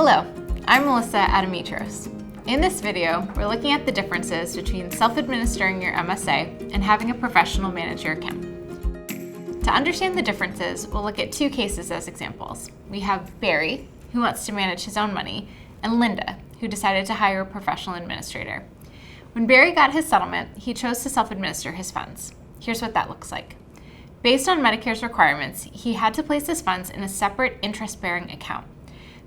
Hello, I'm Melissa at Ametros. In this video, we're looking at the differences between self-administering your MSA and having a professional manage your account. To understand the differences, we'll look at two cases as examples. We have Barry, who wants to manage his own money, and Linda, who decided to hire a professional administrator. When Barry got his settlement, he chose to self-administer his funds. Here's what that looks like. Based on Medicare's requirements, he had to place his funds in a separate interest-bearing account.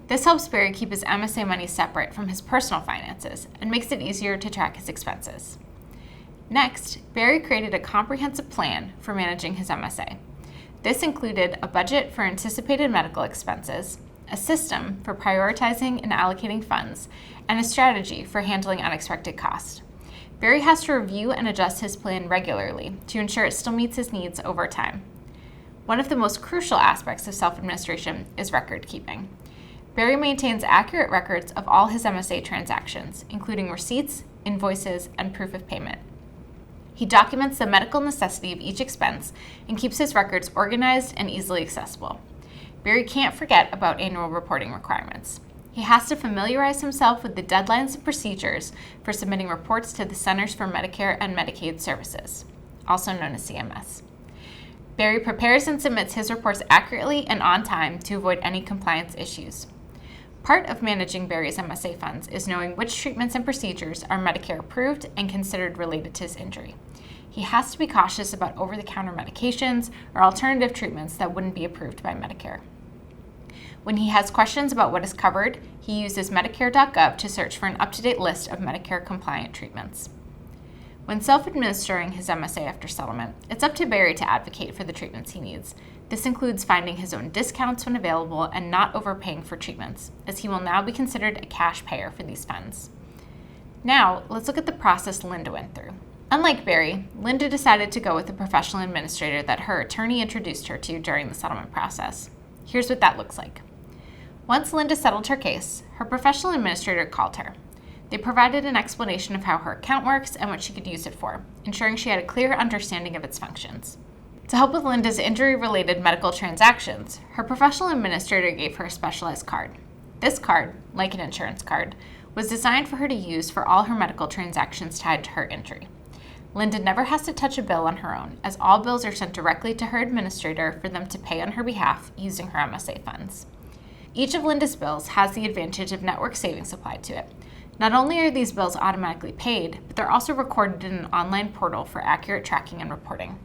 This helps Barry keep his MSA money separate from his personal finances and makes it easier to track his expenses. Next, Barry created a comprehensive plan for managing his MSA. This included a budget for anticipated medical expenses, a system for prioritizing and allocating funds, and a strategy for handling unexpected costs. Barry has to review and adjust his plan regularly to ensure it still meets his needs over time. One of the most crucial aspects of self-administration is record keeping. Barry maintains accurate records of all his MSA transactions, including receipts, invoices, and proof of payment. He documents the medical necessity of each expense and keeps his records organized and easily accessible. Barry can't forget about annual reporting requirements. He has to familiarize himself with the deadlines and procedures for submitting reports to the Centers for Medicare and Medicaid Services, also known as CMS. Barry prepares and submits his reports accurately and on time to avoid any compliance issues. Part of managing Barry's MSA funds is knowing which treatments and procedures are Medicare approved and considered related to his injury. He has to be cautious about over-the-counter medications or alternative treatments that wouldn't be approved by Medicare. When he has questions about what is covered, he uses Medicare.gov to search for an up-to-date list of Medicare-compliant treatments. When self-administering his MSA after settlement, it's up to Barry to advocate for the treatments he needs. This includes finding his own discounts when available and not overpaying for treatments, as he will now be considered a cash payer for these funds. Now, let's look at the process Linda went through. Unlike Barry, Linda decided to go with the professional administrator that her attorney introduced her to during the settlement process. Here's what that looks like. Once Linda settled her case, her professional administrator called her. They provided an explanation of how her account works and what she could use it for, ensuring she had a clear understanding of its functions. To help with Linda's injury-related medical transactions, her professional administrator gave her a specialized card. This card, like an insurance card, was designed for her to use for all her medical transactions tied to her injury. Linda never has to touch a bill on her own, as all bills are sent directly to her administrator for them to pay on her behalf using her MSA funds. Each of Linda's bills has the advantage of network savings applied to it. Not only are these bills automatically paid, but they're also recorded in an online portal for accurate tracking and reporting.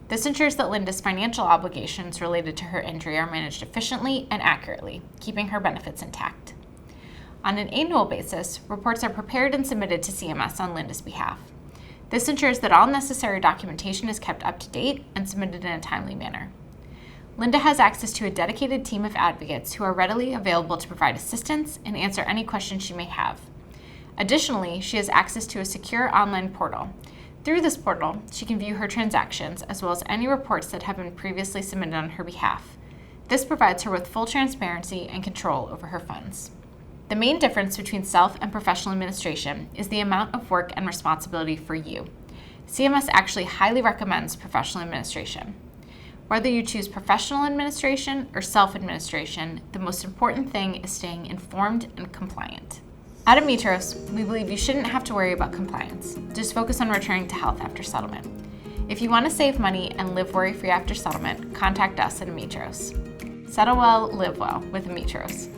This ensures that Linda's financial obligations related to her injury are managed efficiently and accurately, keeping her benefits intact. On an annual basis, reports are prepared and submitted to CMS on Linda's behalf. This ensures that all necessary documentation is kept up to date and submitted in a timely manner. Linda has access to a dedicated team of advocates who are readily available to provide assistance and answer any questions she may have. Additionally, she has access to a secure online portal. Through this portal, she can view her transactions as well as any reports that have been previously submitted on her behalf. This provides her with full transparency and control over her funds. The main difference between self and professional administration is the amount of work and responsibility for you. CMS actually highly recommends professional administration. Whether you choose professional administration or self-administration, the most important thing is staying informed and compliant. At Ametros, we believe you shouldn't have to worry about compliance. Just focus on returning to health after settlement. If you want to save money and live worry-free after settlement, contact us at Ametros. Settle well, live well with Ametros.